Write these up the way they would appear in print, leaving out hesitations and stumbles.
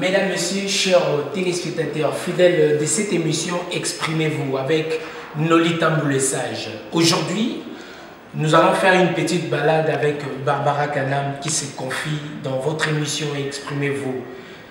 Mesdames, Messieurs, chers téléspectateurs, fidèles de cette émission, exprimez-vous avec Nolita Mboulessage. Aujourd'hui, nous allons faire une petite balade avec Barbara Kanam qui se confie dans votre émission Exprimez-vous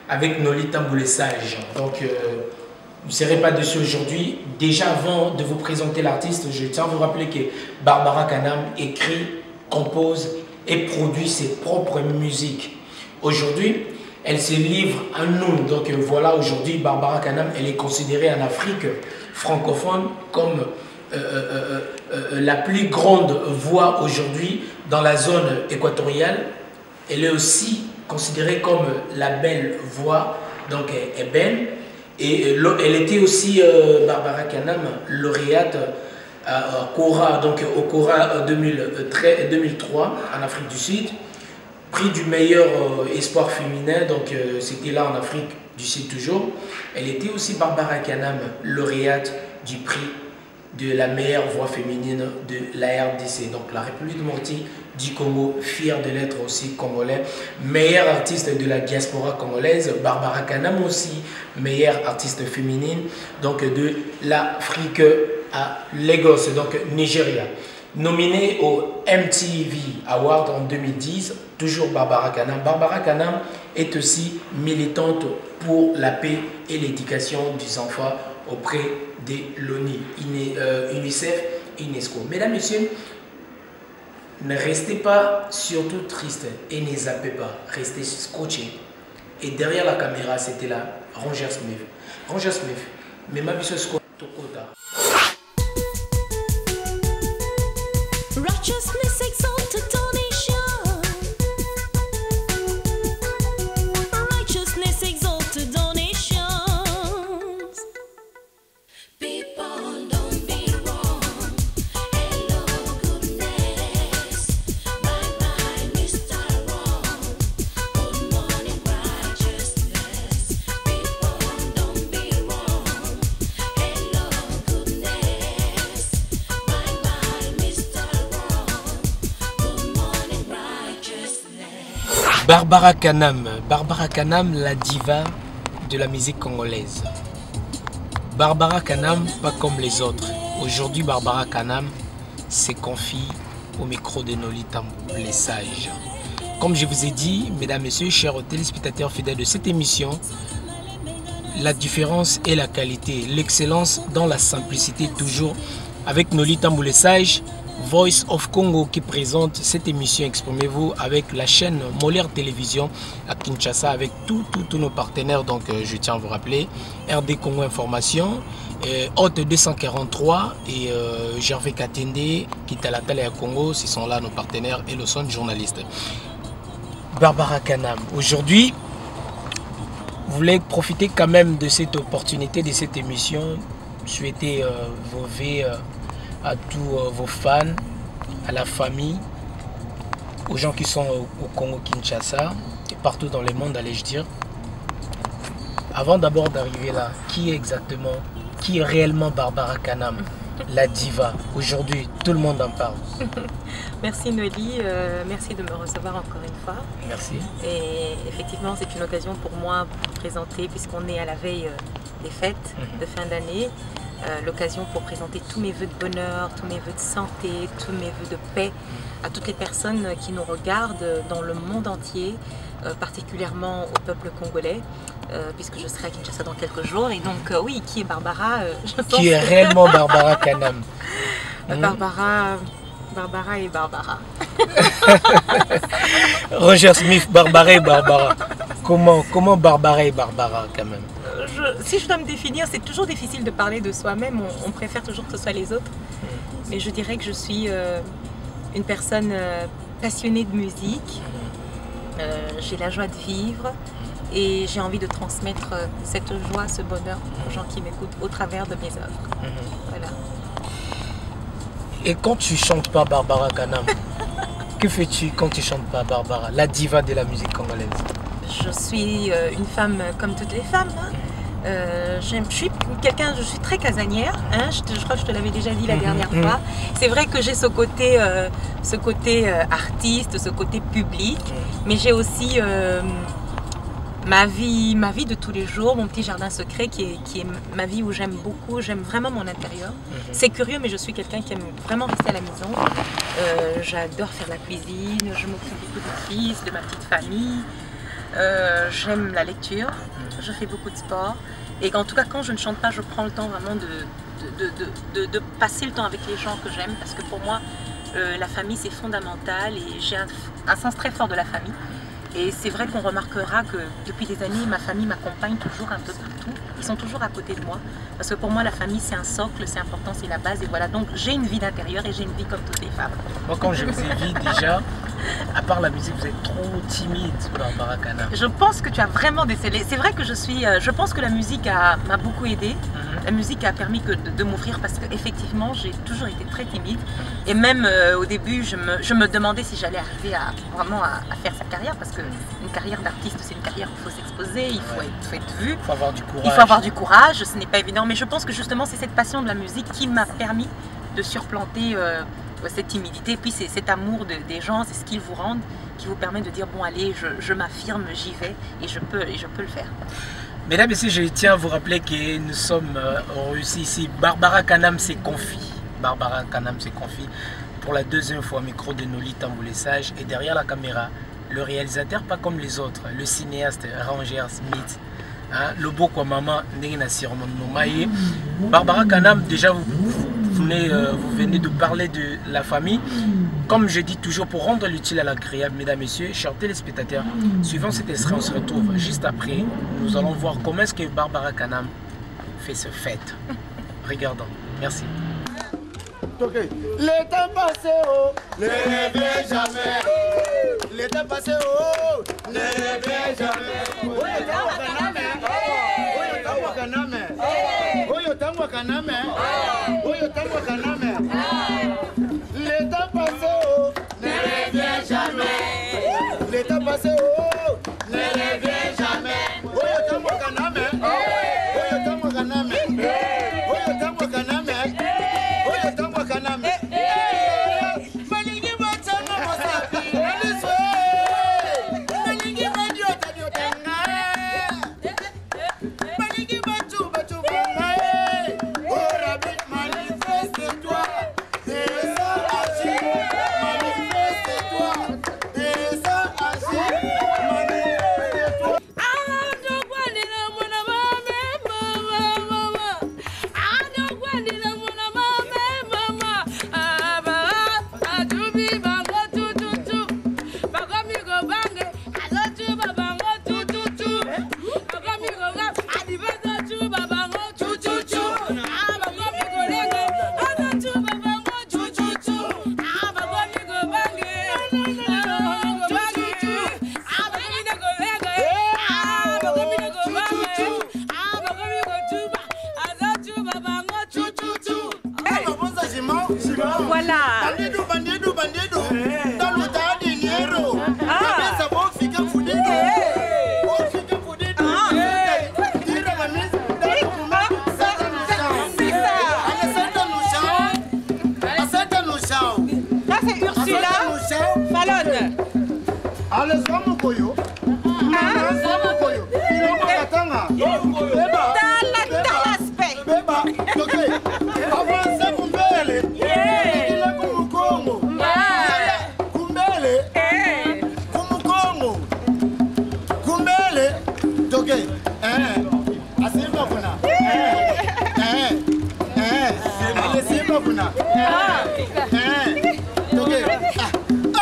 avec Nolita Mboulessage. Donc, vous ne serez pas dessus aujourd'hui. Déjà, avant de vous présenter l'artiste, je tiens à vous rappeler que Barbara Kanam écrit, compose et produit ses propres musiques. Aujourd'hui, elle se livre à nous. Donc voilà, aujourd'hui, Barbara Kanam, elle est considérée en Afrique francophone comme la plus grande voix aujourd'hui dans la zone équatoriale. Elle est aussi considérée comme la belle voix, donc ébène. Et elle était aussi, Barbara Kanam, lauréate Cora, donc au Cora 2003 en Afrique du Sud. Prix du meilleur espoir féminin, donc c'était là en Afrique du Sud toujours. Elle était aussi Barbara Kanam, lauréate du prix de la meilleure voix féminine de la RDC, donc la République démocratique du Congo, fière de l'être aussi congolais. Meilleure artiste de la diaspora congolaise, Barbara Kanam aussi, meilleure artiste féminine donc de l'Afrique à Lagos, donc Nigeria. Nominée au MTV Award en 2010, toujours Barbara Kanam. Barbara Kanam est aussi militante pour la paix et l'éducation des enfants auprès de l'ONU, UNICEF et UNESCO. Mesdames, Messieurs, ne restez pas surtout tristes et ne zappez pas, restez scotchés. Et derrière la caméra, c'était là Roger Smith. Roger Smith, mais ma biso Scott Tokota. Righteousness exalted donation. Righteousness exalted donations. People don't be wrong. Hello, goodness. Bye bye, Mr. Wrong. Good morning, righteousness. People don't be wrong. Hello, goodness. Bye bye, Mr. Barbara Kanam, Barbara Kanam, la diva de la musique congolaise. Barbara Kanam, pas comme les autres. Aujourd'hui, Barbara Kanam se confie au micro de Nolita Mboulessage. Comme je vous ai dit, mesdames, messieurs, chers téléspectateurs fidèles de cette émission, la différence est la qualité, l'excellence dans la simplicité toujours avec Nolita Mboulessage, Voice of Congo qui présente cette émission Exprimez-vous avec la chaîne Molaire Télévision à Kinshasa avec tous nos partenaires. Donc je tiens à vous rappeler RD Congo Information, Hôte 243 et Gervais Katende qui est à la télé à Congo. Ce sont là nos partenaires et le son journaliste. Barbara Kanam, aujourd'hui, vous voulez profiter quand même de cette opportunité, de cette émission, souhaiter vos vœux à tous vos fans, à la famille, aux gens qui sont au Congo-Kinshasa et partout dans le monde, allais-je dire. Avant d'abord d'arriver là, qui est réellement Barbara Kanam, la diva? Aujourd'hui, tout le monde en parle. Merci Noli, merci de me recevoir encore une fois. Merci. Et effectivement, c'est une occasion pour moi de vous présenter, puisqu'on est à la veille des fêtes de fin d'année. L'occasion pour présenter tous mes vœux de bonheur, tous mes vœux de santé, tous mes vœux de paix à toutes les personnes qui nous regardent dans le monde entier, particulièrement au peuple congolais, puisque je serai à Kinshasa dans quelques jours. Et donc oui, qui est Barbara je pense Qui est réellement Barbara Kanam? Barbara et Barbara. Roger Smith, Barbara et Barbara. Comment Barbara et Barbara quand même? Si je dois me définir, c'est toujours difficile de parler de soi-même, on préfère toujours que ce soit les autres. Mais je dirais que je suis une personne passionnée de musique, j'ai la joie de vivre et j'ai envie de transmettre cette joie, ce bonheur aux gens qui m'écoutent au travers de mes œuvres. Voilà. Et quand tu chantes pas Barbara Kanam, que fais-tu quand tu chantes pas Barbara, la diva de la musique congolaise? Je suis une femme comme toutes les femmes. Je suis très casanière, hein, je crois que je te l'avais déjà dit la dernière fois. C'est vrai que j'ai ce côté artiste, ce côté public, mais j'ai aussi ma vie de tous les jours, mon petit jardin secret qui est ma vie où j'aime beaucoup, j'aime vraiment mon intérieur. C'est curieux, mais je suis quelqu'un qui aime vraiment rester à la maison. J'adore faire la cuisine, je m'occupe beaucoup des fils, de ma petite famille. J'aime la lecture, je fais beaucoup de sport. Et en tout cas, quand je ne chante pas, je prends le temps vraiment de passer le temps avec les gens que j'aime, parce que pour moi, la famille c'est fondamental et j'ai un sens très fort de la famille. Et c'est vrai qu'on remarquera que depuis des années, ma famille m'accompagne toujours un peu partout. Ils sont toujours à côté de moi. Parce que pour moi, la famille, c'est un socle, c'est important, c'est la base. Et voilà, donc j'ai une vie d'intérieur et j'ai une vie comme toutes les femmes. Moi, quand je vous ai vu déjà, à part la musique, vous êtes trop timide, Barbara Kanam. Je pense que tu as vraiment décelé. C'est vrai que je pense que la musique m'a beaucoup aidée. La musique a permis de m'ouvrir parce qu'effectivement, j'ai toujours été très timide. Et même au début, je me demandais si j'allais arriver vraiment à faire cette carrière. Parce qu'une carrière d'artiste, c'est une carrière où il faut s'exposer, il faut être vu. Il faut avoir du courage. Il faut avoir du courage, ce n'est pas évident. Mais je pense que justement, c'est cette passion de la musique qui m'a permis de surplanter cette timidité. Et puis c'est cet amour des gens, c'est ce qu'ils vous rendent, qui vous permet de dire bon allez, je m'affirme, j'y vais et je peux le faire. Mesdames et messieurs, je tiens à vous rappeler que nous sommes réussis ici. Barbara Kanam s'est confiée. Barbara Kanam s'est confiée pour la deuxième fois au micro de Nolita Mboulessage. Et derrière la caméra, le réalisateur, pas comme les autres, le cinéaste Ranger Smith. Hein, le beau quoi maman, Barbara Kanam, déjà vous venez de parler de la famille. Comme je dis toujours, pour rendre l'utile à l'agréable, mesdames, messieurs, chers téléspectateurs, suivant cet extrait, on se retrouve juste après. Nous allons voir comment est-ce que Barbara Kanam fait ce fête. Regardons. Merci. Okay. Le temps passé, oh, ne revient jamais. Le temps passé, oh, ne revient jamais. Oyo tango kaname. Oyo tango kaname. Le temps passé, oh, ne revient jamais. Le temps passé, oh, ne revient jamais. Oyo tango kaname. Oyo tango kaname. Oyo tango kaname. Oyo tango kaname. Malingi batanga mosapi. Malingi badiota diotanga. Malingi batu banga. Oh Rabbi, manifeste-toi. Descends agir. Manifeste-toi. Descends agir. Manifeste-toi. Voilà. Bandido. Dans le tas de dinero. Ça va ficar fudido. Vou ficar fudido. Tira a camisa. Senta no chão. Là c'est Ursula Fallon. Allez, vamos coyo. Vamos coyo. Katanga. Dans l'aspect. Beba. Ok. Avança com bele. Ile como Congo. Kumbele. Como Congo. Kumbele. Ok. Asimba kuna. Asimba kuna. Ok.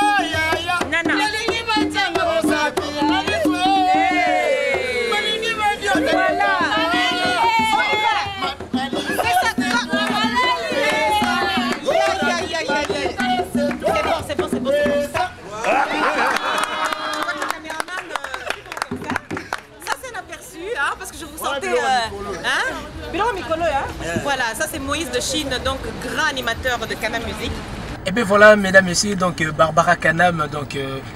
Ay ay ay. Nana. Malingi batanga mosapi. Malingi badiota. Voilà. C'est bon. Ça c'est inaperçu, hein, parce que je vous sentais... Voilà, ça c'est Moïse de Chine, donc grand animateur de Kanam Music. Et bien voilà, mesdames et messieurs, donc Barbara Kanam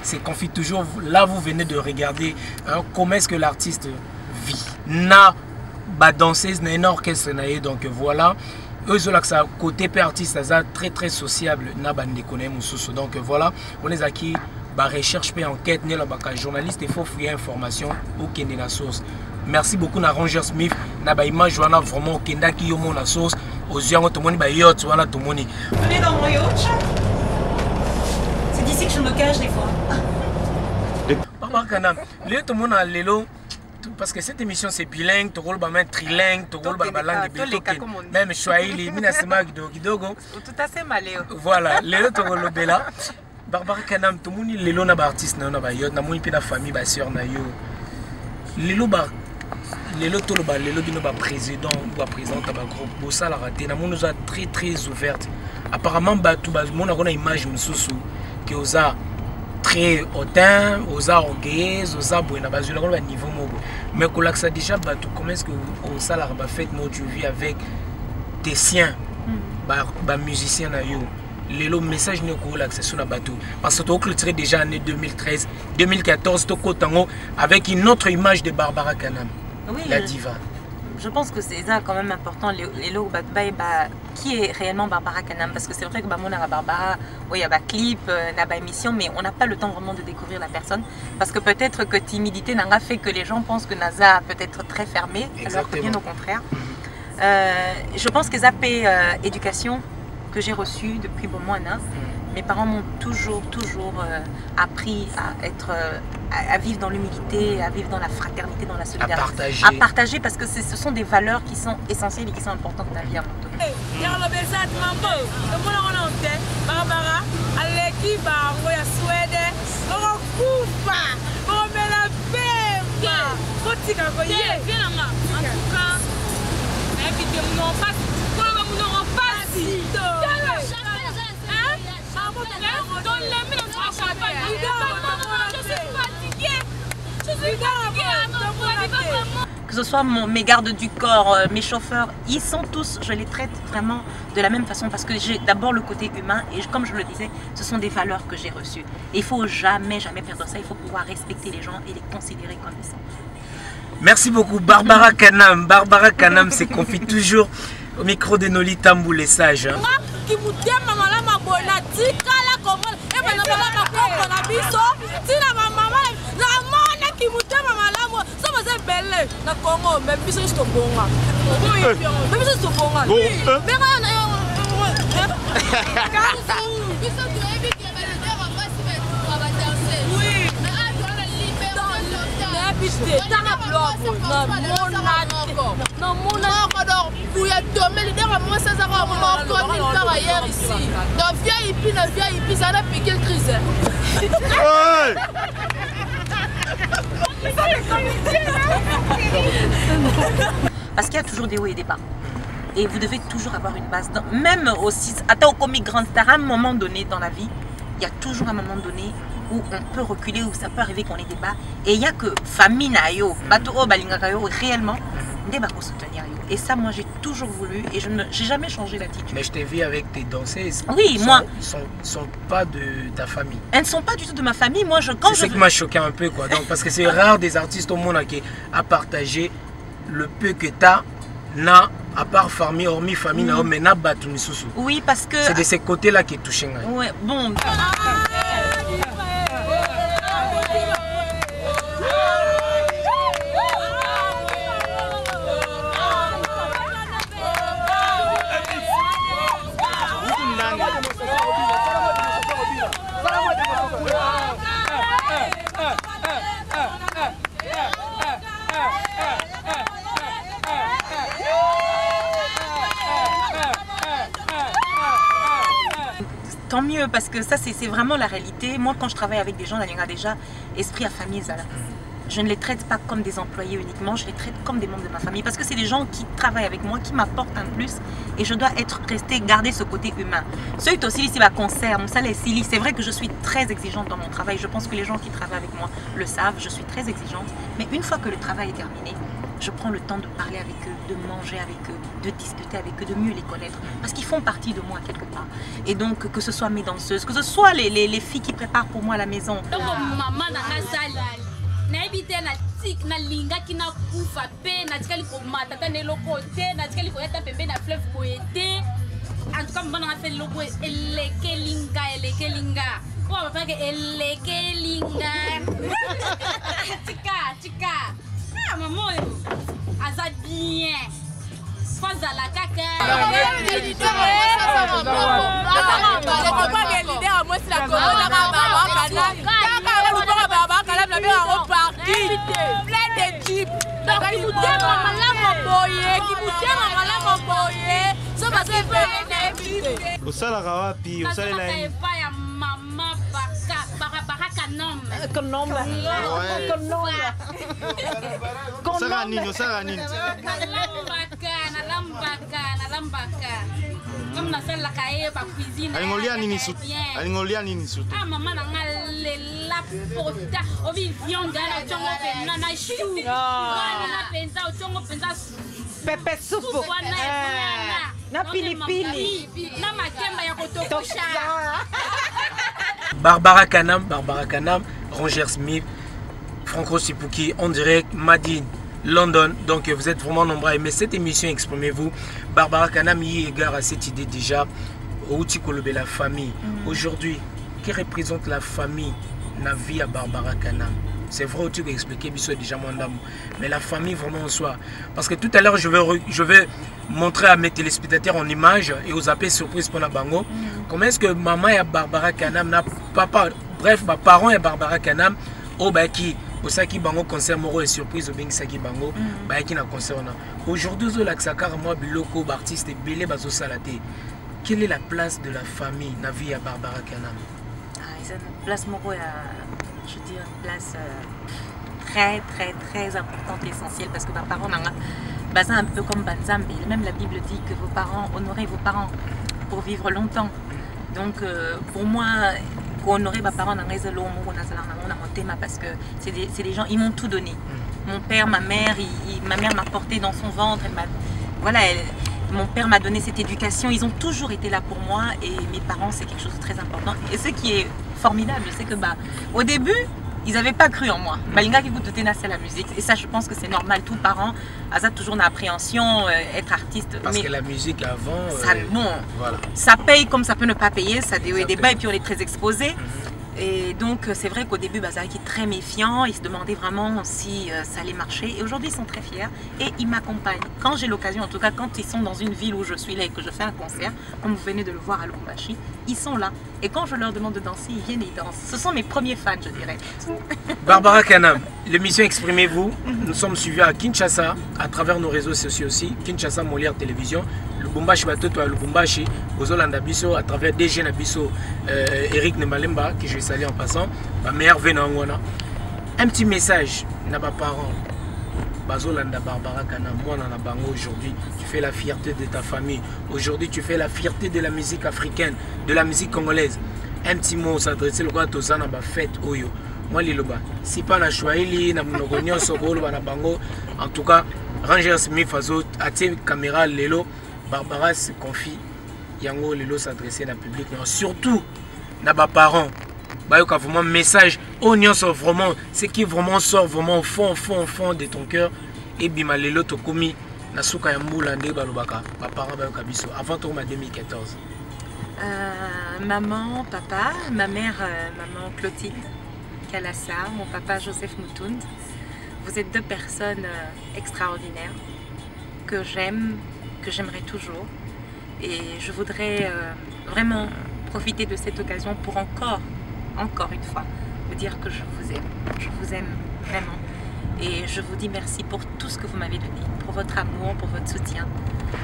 s'est confiée toujours. Là, vous venez de regarder comment est-ce que l'artiste vit. Na ba danseuse, na un orchestre, donc voilà. Eux, ça côté artiste, ça très sociable. Na ba ne connaît mususu. Donc voilà, on est acquis Bah recherche et enquête né la baka journaliste il faut fouiller information au Kenya la source. Merci beaucoup na Ranger Smith na ba image wana vraiment kenda ki yo mon la source aux yeux to moni ba yacht wana to moni. Venez dans mon yacht. C'est d'ici que je me cache des fois. Barbara Kanam, le to mona lelo parce que cette émission c'est bilingue, tu rôle même trilingue, tu rôle la langue de même Swahili, minasema kidogo. Tout à fait maléo. Voilà, lelo to rôle bela. Barbara Kanam, tout le monde lelo na ba artiste na ba yacht, na moni pe na famille ba sœur na yo. Lelo ba lelo to le ba lelo bino ba président ou ba présidente ba groupe bossa la raté na nous a très ouverte. Apparemment ba tout ba mon a image msusu que osa très hautain, osa orgueilleuse, osa buena ba je le niveau mobo. Mais que là ça déjà ba tout comment est-ce que osa la ba fête notre vie avec des siens ba musiciens na yo. Le message n'est pas là sur la bateau parce que tu as clôturé déjà année 2013 2014 avec une autre image de Barbara Kanam, oui, la diva. Je pense que c'est ça quand même important qui est réellement Barbara Kanam parce que c'est vrai que on a Barbara, oui, il y a un clip, il y a une émission mais on n'a pas le temps vraiment de découvrir la personne parce que peut-être que timidité n'a pas fait que les gens pensent que Naza peut être très fermée. Exactement. Alors que bien au contraire. Je pense que Zappé éducation que j'ai reçu depuis bon mois, mes parents m'ont toujours appris à vivre dans l'humilité, à vivre dans la fraternité, dans la solidarité, à partager parce que ce sont des valeurs qui sont essentielles et qui sont importantes dans la vie à mon tour. Que ce soit mes gardes du corps, mes chauffeurs, ils sont tous, je les traite vraiment de la même façon parce que j'ai d'abord le côté humain et comme je le disais, ce sont des valeurs que j'ai reçues. Et il ne faut jamais perdre ça, il faut pouvoir respecter les gens et les considérer comme ils sont. Merci beaucoup Barbara Kanam. Barbara Kanam se confie toujours au micro de Nolita Mboulé Sage. Parce qu'il y a toujours des hauts et des bas. Et vous devez toujours avoir une base. Même aussi, à au comique grand star, à un moment donné dans la vie, il y a toujours un moment donné où on peut reculer, où ça peut arriver qu'on ait des bas. Et il n'y a que famille nayo, bateau balingakayo, réellement, des bas pour soutenir. Et ça, moi, j'ai toujours voulu et je n'ai jamais changé d'attitude. Mais je t'ai vu avec tes danseuses. Oui, moi. Ils ne sont pas de ta famille. Elles ne sont pas du tout de ma famille. Moi, c'est ce qui m'a choqué un peu, quoi. Donc, parce que c'est rare des artistes au monde qui a partagé le peu que tu as, à part famille, hormis famille, mais n'a pas tout. Oui, parce que. C'est de ces côtés-là qui est touché. Ouais, bon. Tant mieux parce que ça c'est vraiment la réalité. Moi quand je travaille avec des gens, il y a déjà esprit à famille. Je ne les traite pas comme des employés uniquement, je les traite comme des membres de ma famille parce que c'est des gens qui travaillent avec moi, qui m'apportent un plus et je dois garder ce côté humain. Ceux qui aussi ici va concert, c'est vrai que je suis très exigeante dans mon travail. Je pense que les gens qui travaillent avec moi le savent, je suis très exigeante. Mais une fois que le travail est terminé, je prends le temps de parler avec eux, de manger avec eux, de discuter avec eux, de mieux les connaître. Parce qu'ils font partie de moi quelque part. Et donc, que ce soit mes danseuses, que ce soit les filles qui préparent pour moi à la maison. En tout cas, on a fait le logo Elekelinga. papa papa ke elekelinga. Tika. Ah maman aza bien. Faza la kaka. osalaka wapi osalela ye osalaka nini alingolia nini sutu mama nanga lela pota obi viande na tongo penza na chou na penza tongo penza pepe supu na pilipili na makemba ya kotokosha. Barbara Kanam, Roger Smith, Franco Sipuki en direct, Madine, London. Donc vous êtes vraiment nombreux à aimer cette émission, exprimez-vous. Barbara Kanam y égare à cette idée déjà. Outi Kolobe, la famille. Aujourd'hui, qui représente la famille na vie à Barbara Kanam? C'est vrai, tu peux expliquer déjà mon amour, mais la famille vraiment en soi. Parce que tout à l'heure, je vais montrer à mes téléspectateurs en image et aux appels surprises pour la Bango. Comment est-ce que maman et Barbara Kanam, papa, bref, mes parents et Barbara Kanam, au Baki, au Saki Bango, concert Moro et surprise au Saki Bango, Baki na concert. Aujourd'hui, au Laksakar, moi, Biloko, artiste et Belé Bazo Salaté. Quelle est la place de la famille na vie à Barbara Kanam? Ils ont une place Moro je veux dire, une place très importante et essentielle parce que mes parents ont un peu comme Banzambi. Même la Bible dit que vos parents, honorez vos parents pour vivre longtemps. Donc pour moi, honorer mes parents parce que c'est des gens, ils m'ont tout donné. Mon père, ma mère m'a porté dans son ventre. Mon père m'a donné cette éducation. Ils ont toujours été là pour moi et mes parents, c'est quelque chose de très important. Et ce qui est formidable, c'est que au début, ils n'avaient pas cru en moi. Balinga qui goûte c'est la musique. Et ça, je pense que c'est normal. Tous parents, ça toujours une appréhension, être artiste. Parce que la musique avant, ça, non, voilà. Ça paye comme ça peut ne pas payer. Ça débat et puis on est très exposé. Et donc c'est vrai qu'au début, Bazaki est très méfiant, ils se demandaient vraiment si ça allait marcher. Et aujourd'hui, ils sont très fiers et ils m'accompagnent. Quand j'ai l'occasion, en tout cas quand ils sont dans une ville où je suis là et que je fais un concert, comme vous venez de le voir à Lubumbashi, ils sont là. Et quand je leur demande de danser, ils viennent et ils dansent. Ce sont mes premiers fans, je dirais. Barbara Kanam, l'émission Exprimez-vous, nous sommes suivis à Kinshasa, à travers nos réseaux sociaux aussi, Kinshasa Molière Télévision, Lubumbashi Batoto à Lubumbashi, Ozolanda Bisso, à travers DG Nabiso, Eric Nemalemba, que je vais saluer en passant, ma mère Venangwana. Un petit message à mes parents. Bazolanda Barbara Kanam, moi dans la bango aujourd'hui, tu fais la fierté de ta famille. Aujourd'hui, tu fais la fierté de la musique africaine, de la musique congolaise. Un petit mot s'adresser le roi Tozana ba fête oyo. Moi liloba, si pas na Swahili, na monogonyo sobolo na bango. En tout cas, Ranger Smith fazo atie caméra lelo, Barbara se confie. Yango lelo s'adresser na public, mais surtout na ba parents. Bayoka vraiment message oignon sort vraiment ce qui vraiment sort vraiment au fond de ton cœur et bima lelo to komi na suka ya mbula nde balobaka ba parents bayoka biso avant to ma 2014. Maman, papa, ma mère maman Clotilde Kalassa, mon papa Joseph Moutound. Vous êtes deux personnes extraordinaires que j'aime, que j'aimerais toujours et je voudrais vraiment profiter de cette occasion pour encore une fois, vous dire que je vous aime vraiment et je vous dis merci pour tout ce que vous m'avez donné, pour votre amour, pour votre soutien,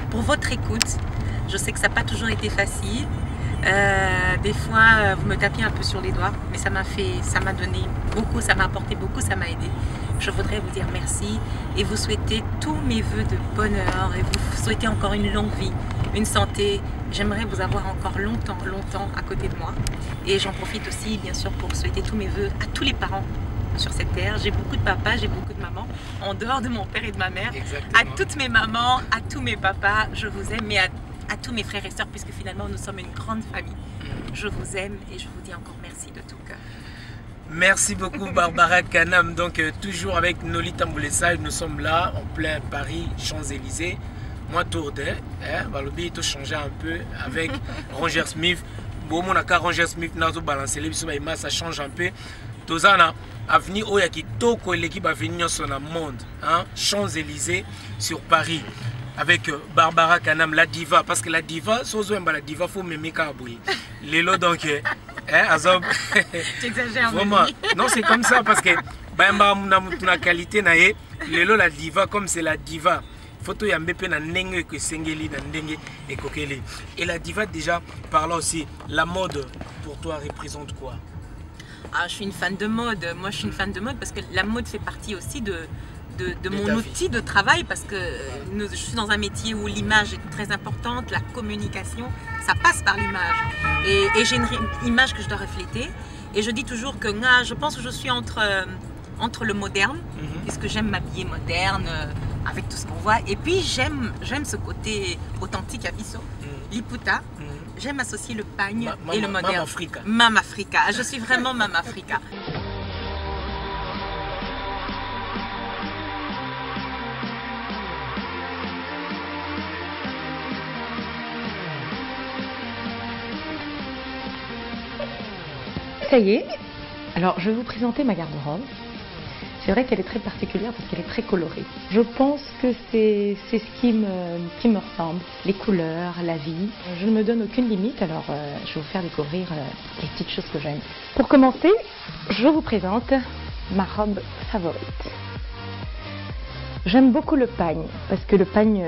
pour votre écoute. Je sais que ça n'a pas toujours été facile, des fois vous me tapiez un peu sur les doigts, mais ça m'a donné beaucoup, ça m'a apporté beaucoup, ça m'a aidé. Je voudrais vous dire merci et vous souhaiter tous mes voeux de bonheur et vous souhaiter encore une longue vie, une santé. J'aimerais vous avoir encore longtemps à côté de moi. Et j'en profite aussi, bien sûr, pour souhaiter tous mes voeux à tous les parents sur cette terre. J'ai beaucoup de papas, j'ai beaucoup de mamans, en dehors de mon père et de ma mère. Exactement. À toutes mes mamans, à tous mes papas, je vous aime, mais à tous mes frères et sœurs, puisque finalement, nous sommes une grande famille. Je vous aime et je vous dis encore merci de tout cœur. Merci beaucoup Barbara Kanam. Donc toujours avec Nolita Mboulessage, nous sommes là en plein Paris, Champs-Élysées. Moi Tourdais, Balobi tout changé un peu avec Roger Smith. bon mon aka Roger Smith nazo balancer les biso ba ça change un peu tozana avenir oya kitoko l'équipe avenir sur le monde hein Champs-Élysées sur Paris avec Barbara Kanam la diva parce que la diva sozo la diva faut m'aimer kaboui lelo donc hein azab tu exagères vraiment non c'est comme ça parce que ba na qualité na ye lelo la diva comme c'est la diva photo ya mbepe na ndenge que sengeli na ndenge et kokeli et la diva déjà parlant aussi la mode pour toi représente quoi? Ah, je suis une fan de mode. Moi, je suis une fan de mode parce que la mode fait partie aussi de mon outil de travail parce que je suis dans un métier où l'image est très importante, la communication, ça passe par l'image. Et j'ai une image que je dois refléter. Et je dis toujours que je pense que je suis entre le moderne, puisque j'aime m'habiller moderne, avec tout ce qu'on voit. Et puis, j'aime ce côté authentique à Bisso, Liputa. J'aime associer le pagne et le moderne. Mam Africa. Je suis vraiment Mam Africa. Ça y est. Alors, je vais vous présenter ma garde-robe. C'est vrai qu'elle est très particulière parce qu'elle est très colorée. Je pense que c'est ce qui me ressemble. Les couleurs, la vie. Je ne me donne aucune limite, alors je vais vous faire découvrir les petites choses que j'aime. Pour commencer, je vous présente ma robe favorite. J'aime beaucoup le pagne, parce que le pagne,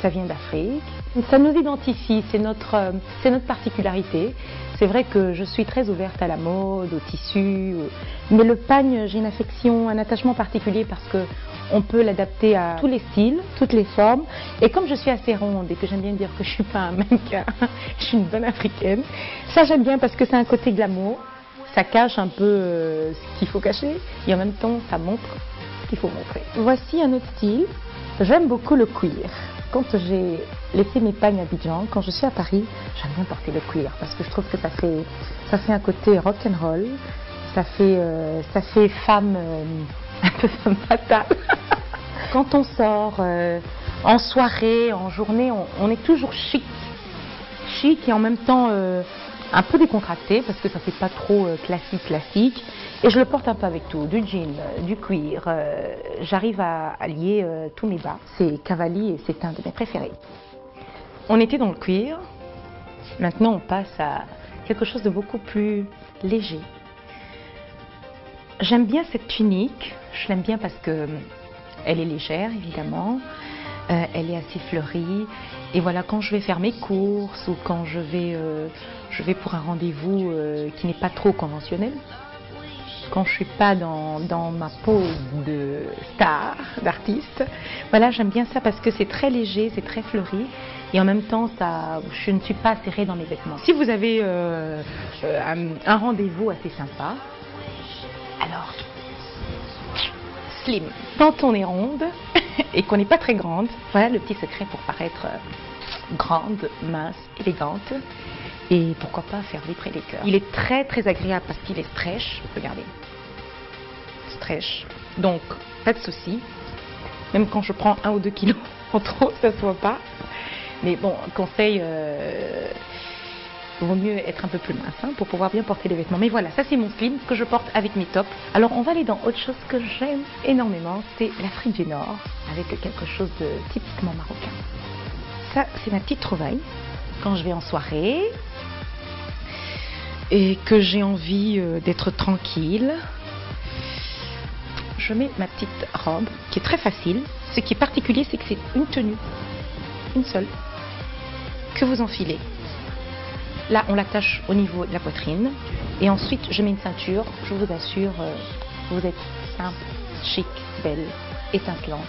ça vient d'Afrique. Ça nous identifie, c'est notre particularité. C'est vrai que je suis très ouverte à la mode, au tissu, mais le pagne, j'ai une affection, un attachement particulier parce que on peut l'adapter à tous les styles, toutes les formes. Et comme je suis assez ronde et que j'aime bien dire que je suis pas un mannequin, je suis une bonne africaine. Ça j'aime bien parce que c'est un côté glamour. Ça cache un peu ce qu'il faut cacher et en même temps ça montre ce qu'il faut montrer. Voici un autre style. J'aime beaucoup le cuir. Quand j'ai laissé mes pagnes à Abidjan, quand je suis à Paris, j'aime bien porter le cuir parce que je trouve que ça fait un côté rock'n'roll, ça fait femme, un peu femme fatale. Quand on sort en soirée, en journée, on est toujours chic et en même temps un peu décontracté parce que ça fait pas trop classique. Et je le porte un peu avec tout, du jean, du cuir. J'arrive à lier tous mes bas. C'est Cavalli et c'est un de mes préférés. On était dans le cuir. Maintenant, on passe à quelque chose de beaucoup plus léger. J'aime bien cette tunique. Je l'aime bien parce que elle est légère, évidemment. Elle est assez fleurie. Et voilà, quand je vais faire mes courses ou quand je vais pour un rendez-vous qui n'est pas trop conventionnel, quand je ne suis pas dans ma peau de star, d'artiste, voilà, j'aime bien ça parce que c'est très léger, c'est très fleuri et en même temps, je ne suis pas serrée dans mes vêtements. Si vous avez un rendez-vous assez sympa, alors, slim. Quand on est ronde et qu'on n'est pas très grande, voilà le petit secret pour paraître grande, mince, élégante. Et pourquoi pas faire vibrer les cœurs. Il est très très agréable parce qu'il est stretch. Regardez. Stretch. Donc, pas de souci. Même quand je prends 1 ou 2 kilos en trop, ça se voit pas. Mais bon, conseil, vaut mieux être un peu plus mince hein, pour pouvoir bien porter les vêtements. Mais voilà, ça c'est mon slim que je porte avec mes tops. Alors on va aller dans autre chose que j'aime énormément, c'est l'Afrique du Nord, avec quelque chose de typiquement marocain. Ça, c'est ma petite trouvaille. Quand je vais en soirée et que j'ai envie d'être tranquille, je mets ma petite robe qui est très facile. Ce qui est particulier, c'est que c'est une tenue, une seule, que vous enfilez. Là, on l'attache au niveau de la poitrine et ensuite je mets une ceinture. Je vous assure, vous êtes simple, chic, belle, étincelante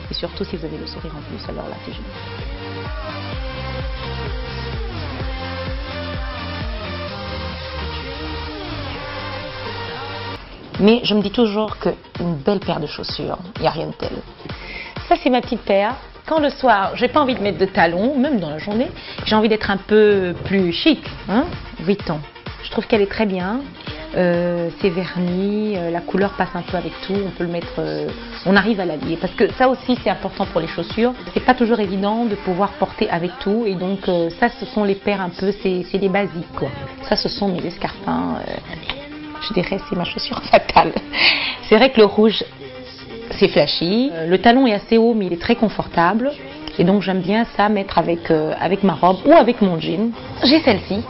et surtout si vous avez le sourire en plus, alors là c'est joli. Mais je me dis toujours qu'une belle paire de chaussures, il n'y a rien de tel. Ça, c'est ma petite paire. Quand le soir, j'ai pas envie de mettre de talons, même dans la journée, j'ai envie d'être un peu plus chic. Hein, Vuitton. Je trouve qu'elle est très bien. c'est verni, la couleur passe un peu avec tout, on peut le mettre, on arrive à l'habiller. Parce que ça aussi c'est important pour les chaussures, c'est pas toujours évident de pouvoir porter avec tout et donc ça ce sont les paires un peu, c'est les basiques quoi. Ça ce sont mes escarpins, je dirais c'est ma chaussure fatale. C'est vrai que le rouge c'est flashy, le talon est assez haut mais il est très confortable. Et donc j'aime bien ça mettre avec, avec ma robe ou avec mon jean. J'ai celle-ci.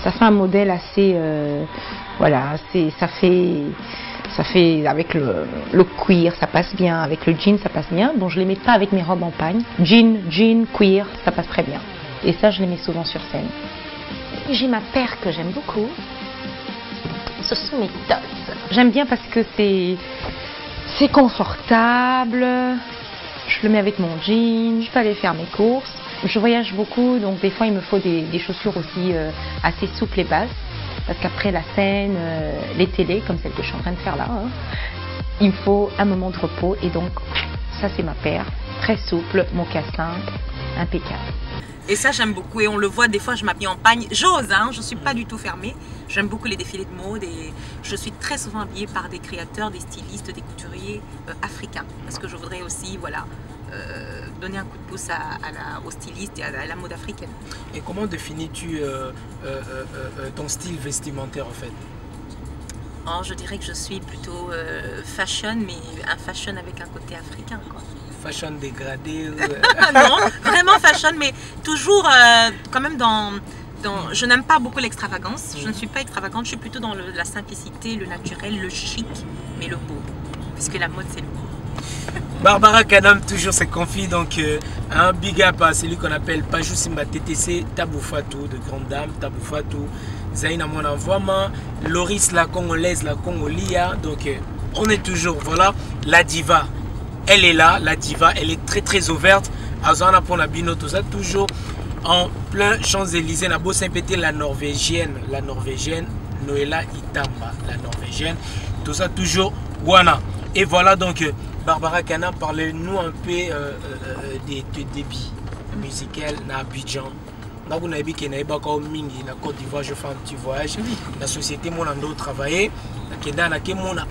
Ça fait un modèle assez... voilà, ça fait avec le cuir, ça passe bien. Avec le jean, ça passe bien. Bon, je ne les mets pas avec mes robes en pagne. Jean, cuir, ça passe très bien. Et ça, je les mets souvent sur scène. J'ai ma paire que j'aime beaucoup. Ce sont mes tops. J'aime bien parce que c'est confortable, je le mets avec mon jean, je peux aller faire mes courses. Je voyage beaucoup, donc des fois il me faut des chaussures aussi assez souples et basses. Parce qu'après la scène, les télés, comme celle que je suis en train de faire là, hein, il me faut un moment de repos. Et donc ça c'est ma paire, très souple, mocassin, impeccable. Et ça j'aime beaucoup et on le voit des fois je m'habille en pagne, j'ose hein, je suis pas du tout fermée, j'aime beaucoup les défilés de mode et je suis très souvent habillée par des créateurs, des stylistes, des couturiers africains parce que je voudrais aussi voilà, donner un coup de pouce aux stylistes et à la mode africaine. Et comment définis-tu ton style vestimentaire en fait? Oh, je dirais que je suis plutôt fashion mais un fashion avec un côté africain quoi. Fashion dégradé Non, vraiment fashion, mais toujours quand même dans je n'aime pas beaucoup l'extravagance. Je ne suis pas extravagante, je suis plutôt dans la simplicité, le naturel, le chic, mais le beau. Puisque la mode, c'est le beau. Barbara Kanam, toujours se confie, donc un big up à celui qu'on appelle Pajou Simba TTC, Tabou Fatou, de grande dame, Tabou Fatou, Zaina mon envoiement, Loris la Congolaise, la Congolia, donc on est toujours, voilà, la diva. Elle est là, la diva, elle est très ouverte. Azana pour la bino, tout ça, toujours en plein Champs-Élysées. La bosse impété, la norvégienne, Noëlla Itamba, la norvégienne. Tout ça, toujours Wana. Et voilà donc, Barbara Kanam, parlez-nous un peu des débits musicaux à Abidjan. Dans le na Côte d'Ivoire, je fais un petit voyage. La société, mon ando travailler.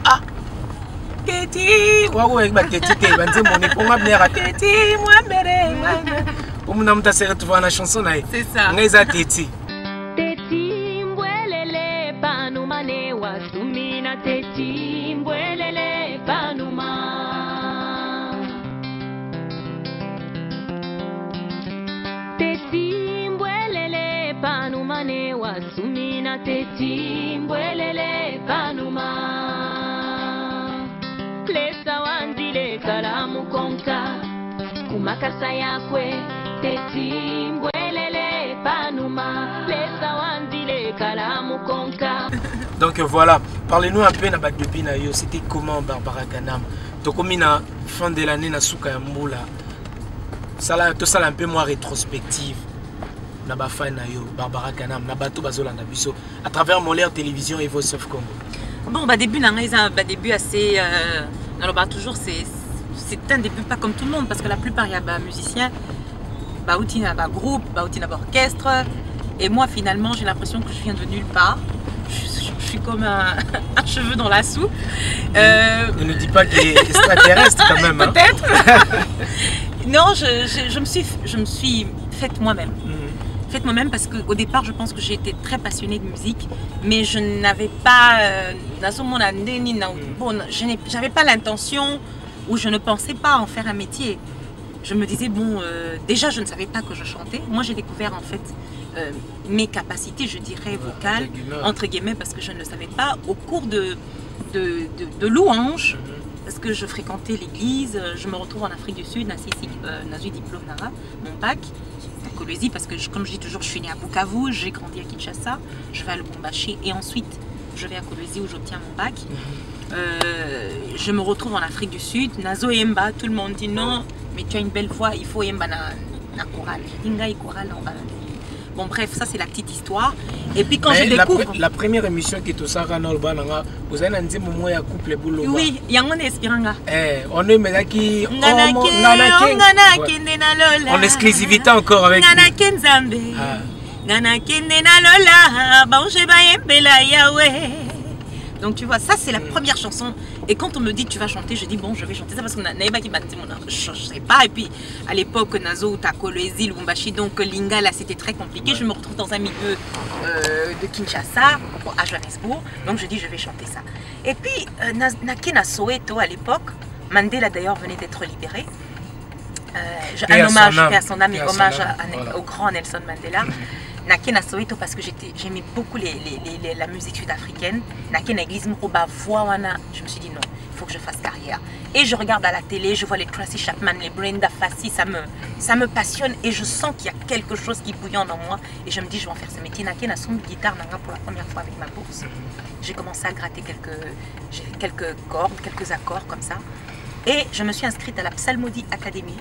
Ah! Teti, wago avec ma teti, banze mon époux m'a bien teti, moi béré, moi. On a se retrouver la chanson là. C'est ça. Ngeza teti. Teti mbwelele panuma ne wasumina teti mbwelele panuma. Teti mbwelele panuma ne wasumina teti mbwelele panuma. Lesa wanzile kalamu konka kumakasa yakwe teti mbwelele panuma lesa wanzile kalamu konka. Donc voilà, parlez-nous un peu depuis Nayo, c'était comment Barbara Kanam? Donc comme na fin de l'année na suka ya mbula. Ça là tout ça un peu moins rétrospective. Na ba fin Nayo, Barbara Kanam, na bato bazolanda biso à travers Molaire Télévision et Voice of Congo. Bon, début, début assez. Toujours, c'est un début pas comme tout le monde parce que la plupart, il y a des musiciens, il y a un groupe, il y a un orchestre. Et moi, finalement, j'ai l'impression que je viens de nulle part. Je suis comme un cheveu dans la soupe. Ne nous dis pas qu'il est extraterrestre quand même. Peut-être. Non, je me suis faite moi-même. Faites moi-même parce qu'au départ je pense que j'ai été très passionnée de musique mais je n'avais pas j'avais pas l'intention ou je ne pensais pas en faire un métier. Je me disais bon déjà je ne savais pas que je chantais. Moi j'ai découvert en fait mes capacités je dirais vocales entre guillemets parce que je ne le savais pas au cours de louanges parce que je fréquentais l'église, je me retrouve en Afrique du Sud, j'ai diplôme Nara, mon bac. Kolwezi parce que comme je dis toujours je suis née à Bukavu, j'ai grandi à Kinshasa, je vais à Lubumbashi et ensuite je vais à Kolwezi où j'obtiens mon bac. Je me retrouve en Afrique du Sud, Nazo Yemba, tout le monde dit non mais tu as une belle voix, il faut Yemba na chorale, Inga et chorale en bas. Bon bref, ça c'est la petite histoire. Et puis quand je découvre... La première émission qui est au Sahara Nolbananga, vous avez un moment à couple boulot. Oui, il y a un espiranga. On est maintenant qui... En exclusivité encore avec nous. Gana kende na lola, baoje bayembela Yahweh. Donc tu vois, ça c'est la première chanson. Et quand on me dit tu vas chanter, je dis bon, je vais chanter ça parce que Naïba qui m'a dit je sais pas. Et puis à l'époque, Nazo, Tako, Loézi, Lubumbashi, donc Lingala, c'était très compliqué. Je me retrouve dans un milieu de Kinshasa, à Johannesburg. Donc je dis je vais chanter ça. Et puis Nakena Soweto à l'époque, Mandela d'ailleurs venait d'être libéré. Un hommage à son âme et hommage au grand Nelson Mandela. Nakena Soweto parce que j'aimais beaucoup la musique sud-africaine. Nakena Église Mourouba Voawana. Je me suis dit non, il faut que je fasse carrière. Et je regarde à la télé, je vois les Tracy Chapman, les Brenda Fassie, ça me passionne et je sens qu'il y a quelque chose qui bouillonne en moi. Et je me dis je vais en faire ce métier. Nakena son guitare nanga pour la première fois avec ma bourse. J'ai commencé à gratter quelques cordes, quelques accords comme ça. Et je me suis inscrite à la Psalmodie Academy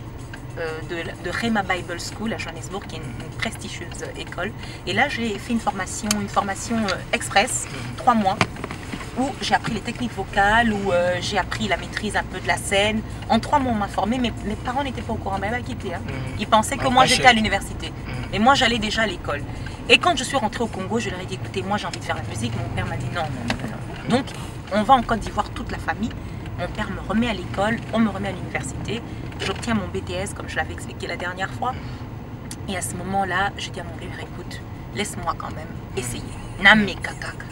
de Rhema Bible School à Johannesburg, qui est une prestigieuse école. Et là, j'ai fait une formation express, 3 mois, où j'ai appris les techniques vocales, où j'ai appris la maîtrise un peu de la scène. En 3 mois, on m'a formée, mais mes parents n'étaient pas au courant. Ben, quitté, hein. Ils pensaient que moi, j'étais à l'université. Mais moi, j'allais déjà à l'école. Et quand je suis rentrée au Congo, je leur ai dit, écoutez, moi, j'ai envie de faire la musique. Mon père m'a dit non, non, non, non. Donc, on va en Côte d'Ivoire, toute la famille. Mon père me remet à l'école, on me remet à l'université. J'obtiens mon BTS, comme je l'avais expliqué la dernière fois. Et à ce moment-là, je dis à mon père, écoute, laisse-moi quand même essayer. Nameka kaka.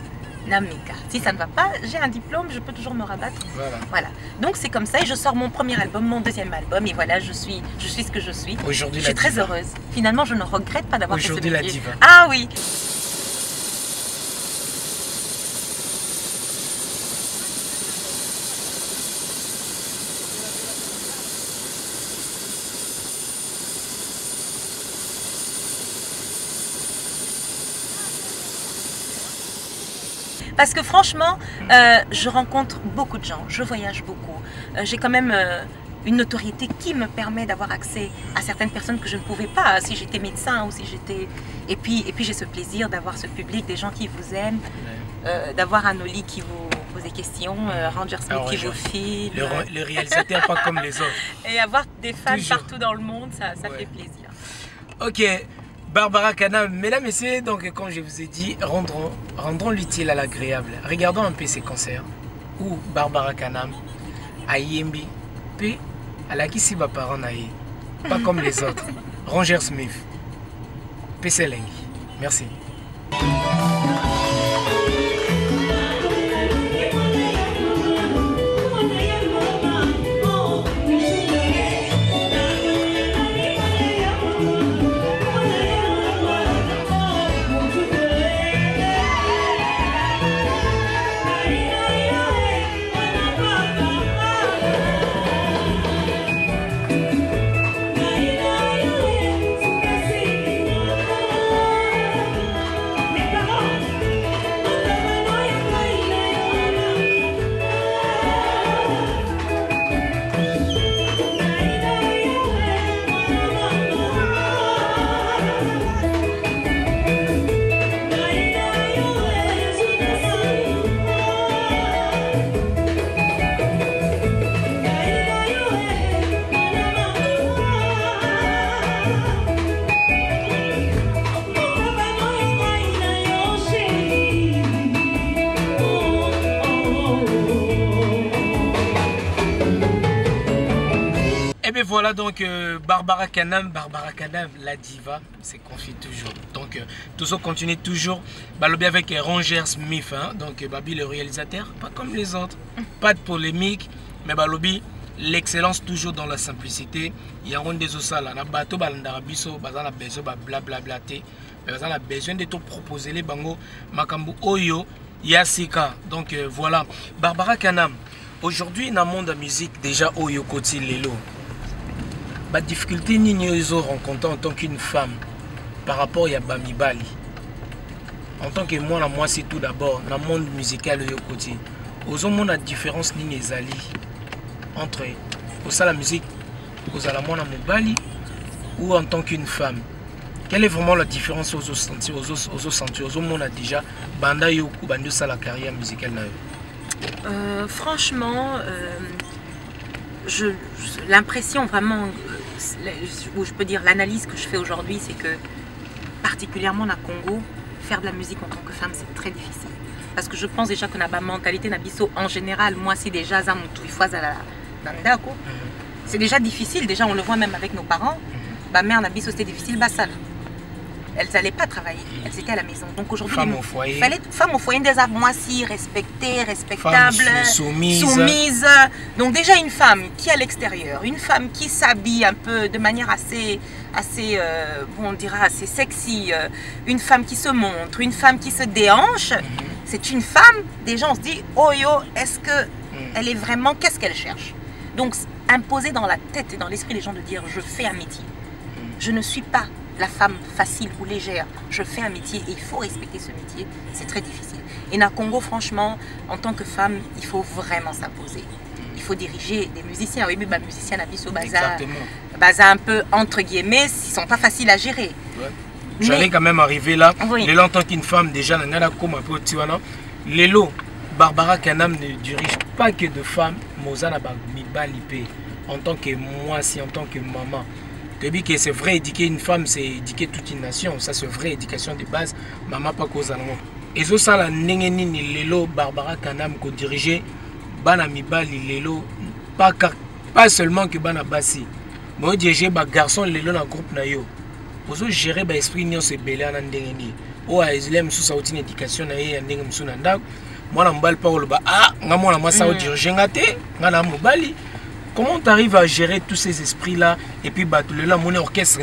Nameka. Si ça ne va pas, j'ai un diplôme, je peux toujours me rabattre. Voilà. Donc c'est comme ça et je sors mon premier album, mon deuxième album. Et voilà, je suis ce que je suis. Aujourd'hui, je suis très heureuse. Finalement, je ne regrette pas d'avoir fait ce métier. Aujourd'hui, la diva. Ah oui. Parce que franchement, je rencontre beaucoup de gens, je voyage beaucoup. J'ai quand même une notoriété qui me permet d'avoir accès à certaines personnes que je ne pouvais pas si j'étais médecin ou si j'étais... Et puis j'ai ce plaisir d'avoir ce public, des gens qui vous aiment, d'avoir un Oli qui vous pose des questions, Ranger Smith qui vous filme. Le réalisateur pas comme les autres. Et avoir des fans partout dans le monde, ça fait plaisir. Ok. Barbara Kanam, mesdames et messieurs, donc comme je vous ai dit, rendons l'utile à l'agréable. Regardons un peu ces concerts où Barbara Kanam a Yembi, puis à la Kisiba parent pas comme les autres. Ranger Smith, PC Lengi. Merci. Et voilà donc Barbara Kanam, la diva, c'est confie toujours. Donc tout ça continue toujours. Balobi avec Ranger Smith, hein? Donc Babi le réalisateur, pas comme les autres, pas de polémique, mais Balobi l'excellence toujours dans la simplicité. Il y a un des osala, na bateau balandarabiso, bazana besoin blablablaté, bazana besoin de te proposer les bango makambu oyo yasika. Donc voilà Barbara Kanam. Aujourd'hui dans le monde de la musique déjà oyo koti lelo. La difficulté qu'ils ont rencontré en tant qu'une femme par rapport à Bami Bali. En tant que moi c'est tout d'abord dans le monde musical de côté. Aux hommes, la différence ni les alliés entre la musique, aux Bali ou en tant qu'une femme. Quelle est vraiment la différence aux sentis, aux hommes on a déjà banda yo bando ça la carrière musicale franchement, l'impression vraiment, ou je peux dire l'analyse que je fais aujourd'hui, c'est que particulièrement au Congo, faire de la musique en tant que femme, c'est très difficile. Parce que je pense déjà que la mentalité nabiso en général, moi si déjà c'est déjà difficile, déjà on le voit même avec nos parents. Ma mère nabiso c'était difficile, bassal. Elles n'allaient pas travailler, elles étaient à la maison. Donc aujourd'hui, il fallait femme au foyer, des moi si respectée, respectable, soumise. Donc déjà une femme qui est à l'extérieur, une femme qui s'habille un peu de manière assez on dira assez sexy, une femme qui se montre, une femme qui se déhanche, c'est une femme, déjà on se dit, oh yo, est-ce qu'elle est vraiment, qu'est-ce qu'elle cherche? Donc imposer dans la tête et dans l'esprit des gens de dire, je fais un métier, je ne suis pas la femme facile ou légère, je fais un métier et il faut respecter ce métier, c'est très difficile. Et na Congo, franchement, en tant que femme, il faut vraiment s'imposer. Il faut diriger des musiciens. Oui, mais les musiciens n'habitent au bazar un peu entre guillemets, ils ne sont pas faciles à gérer. Ouais. J'allais quand même arriver là. Oui. Lélo, en tant qu'une femme, déjà, Lélo, Barbara Kanam ne dirige pas que de femmes, Mozana Mibalipe, en tant que moi, si en tant que maman. Que c'est vrai, éduquer une femme, c'est éduquer toute une nation. Ça, c'est vrai, éducation de base. Maman, pas cause à l'eau. Et ça, la Nengeni, Lélo, Barbara Kanam, qui dirigeait Bana Mibali, Lélo, pas seulement que Bana Bassi. Moi, diriger les garçons, Lélo, dans le groupe Nayo. Pour gérer l'esprit, nous sommes belés en Nengeni. Oh, ils aiment sous sa routine d'éducation, moi, je ne sais pas, moi, je diriger, comment tu arrives à gérer tous ces esprits-là et puis mon orchestre,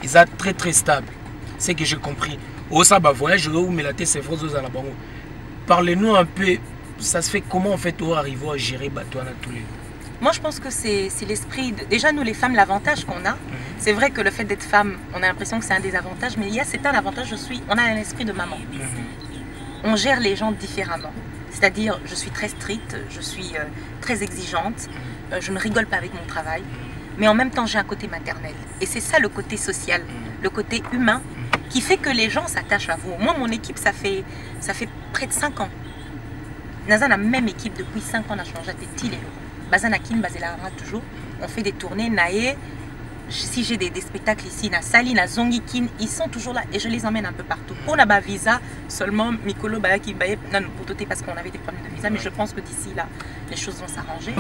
ils sont très très stables. C'est que j'ai compris. Au Saba voyage, c'est parlez-nous un peu, ça se fait comment en fait on arrive à gérer tous les. Moi je pense que c'est l'esprit. Déjà nous les femmes, l'avantage qu'on a, c'est vrai que le fait d'être femme, on a l'impression que c'est un désavantage, mais c'est un avantage, on a un esprit de maman. On gère les gens différemment. C'est-à-dire, je suis très stricte, je suis très exigeante. Je ne rigole pas avec mon travail, mais en même temps j'ai un côté maternel. Et c'est ça le côté social, le côté humain, qui fait que les gens s'attachent à vous. Moi, mon équipe, ça fait près de 5 ans. Naza, la même équipe depuis 5 ans, on a changé de style. Bazanakin, Bazelara, toujours. On fait des tournées, Naé. Si j'ai des spectacles ici, na Sali, na Zongikin, ils sont toujours là et je les emmène un peu partout. Pour la visa, seulement Mikolo Bayaki Baye, non, pour tout parce qu'on avait des problèmes de visa, mais je pense que d'ici là, les choses vont s'arranger.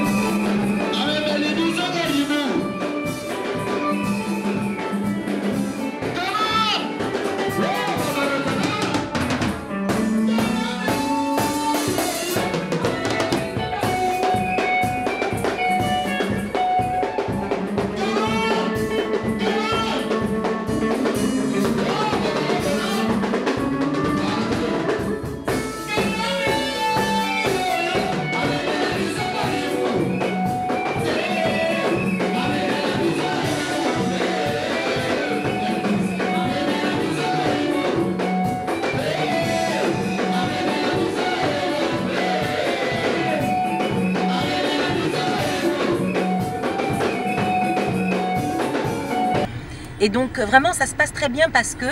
Et donc vraiment ça se passe très bien parce que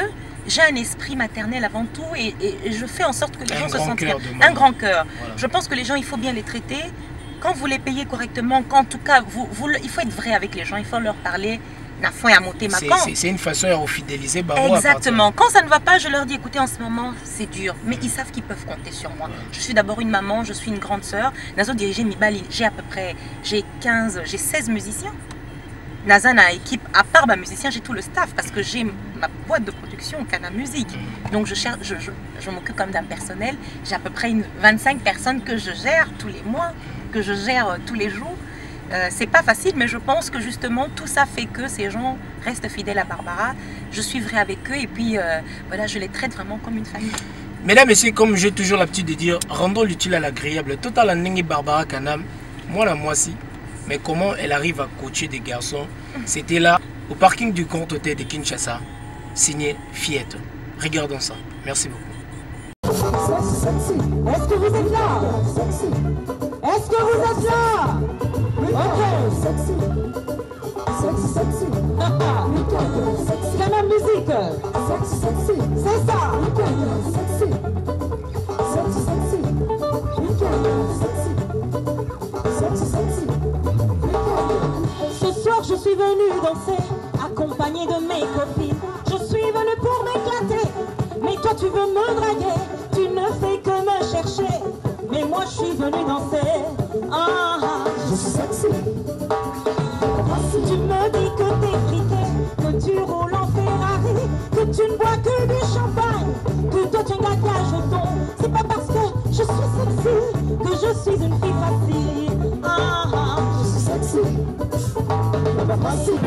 j'ai un esprit maternel avant tout et je fais en sorte que les gens se sentent bien. Un grand cœur. Voilà. Je pense que les gens, il faut bien les traiter. Quand vous les payez correctement, qu'en tout cas, il faut être vrai avec les gens, il faut leur parler. C'est une façon à fidéliser. Exactement. Quand ça ne va pas, je leur dis, écoutez, en ce moment, c'est dur. Mais ils savent qu'ils peuvent compter sur moi. Je suis d'abord une maman, je suis une grande sœur. Nazo dirigé Mibali, j'ai à peu près, j'ai 16 musiciens. Naza a une équipe, à part ma musicien, j'ai tout le staff parce que j'ai ma boîte de production Cana Musique. Donc je m'occupe comme d'un personnel. J'ai à peu près 25 personnes que je gère tous les mois, que je gère tous les jours. C'est pas facile, mais je pense que justement tout ça fait que ces gens restent fidèles à Barbara. Je suis vraie avec eux et puis voilà, je les traite vraiment comme une famille. Mesdames et messieurs, comme j'ai toujours l'habitude de dire, rendons l'utile à l'agréable. Total Nengi Barbara Kanam, moi si. Mais comment elle arrive à coacher des garçons? C'était là, au parking du Grand Hôtel de Kinshasa, signé Fiette. Regardons ça. Merci beaucoup. Est-ce que vous êtes là? Est-ce que vous êtes là? Ok. Sexy. C'est la musique. C'est ça. Ce soir je suis venue danser, accompagnée de mes copines. Je suis venue pour m'éclater. je suis venue danser. Ah, je suis sexy. Tu me dis que t'es friqué, que tu roules en Ferrari, que tu ne bois que du champagne, que toi tu n'as qu'un jeton. C'est pas parce que je suis sexy que je suis une fille facile. Ah, je suis sexy. C'est pas facile.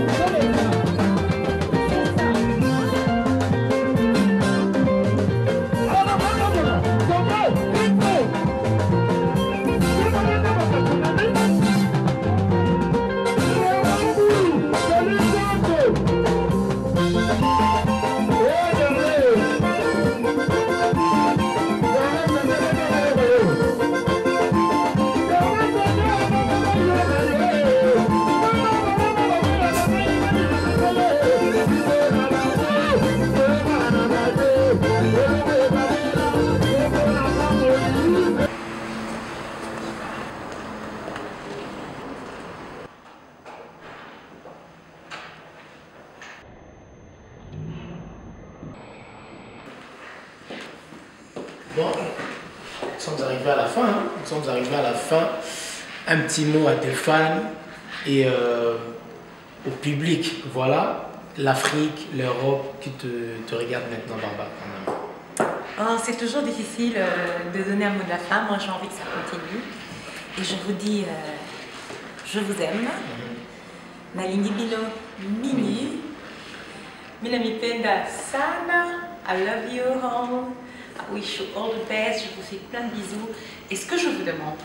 Bon, nous sommes arrivés à la fin. Hein. Nous sommes arrivés à la fin. Un petit mot à tes fans et au public. Voilà, l'Afrique, l'Europe qui te regarde maintenant, Barbara. Oh, c'est toujours difficile de donner un mot de la fin. Moi, j'ai envie que ça continue. Et je vous dis, je vous aime. Nalingi Bino Mini. Minamipenda Sana. I love you all. I wish you all the best. Je vous fais plein de bisous. Et ce que je vous demande,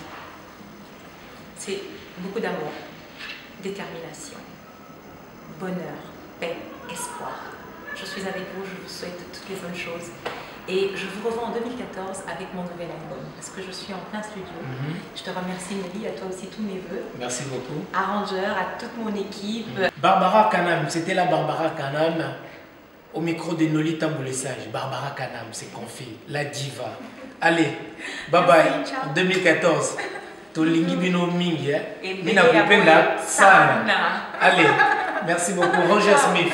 c'est beaucoup d'amour, détermination, bonheur, paix, espoir. Je suis avec vous, je vous souhaite toutes les bonnes choses. Et je vous revois en 2014 avec mon nouvel album, parce que je suis en plein studio. Je te remercie Nelly, à toi aussi tous mes voeux. Merci beaucoup. Arrangeur, à toute mon équipe. Barbara Kanam, c'était la Barbara Kanam. Au micro de Nolita Mboulessage, Barbara Kanam, c'est confie, la diva. Allez, bye bye, en 2014. Tolingi Bino Mingi, Mina Pupenda Sana. Allez, merci beaucoup, Roger Smith.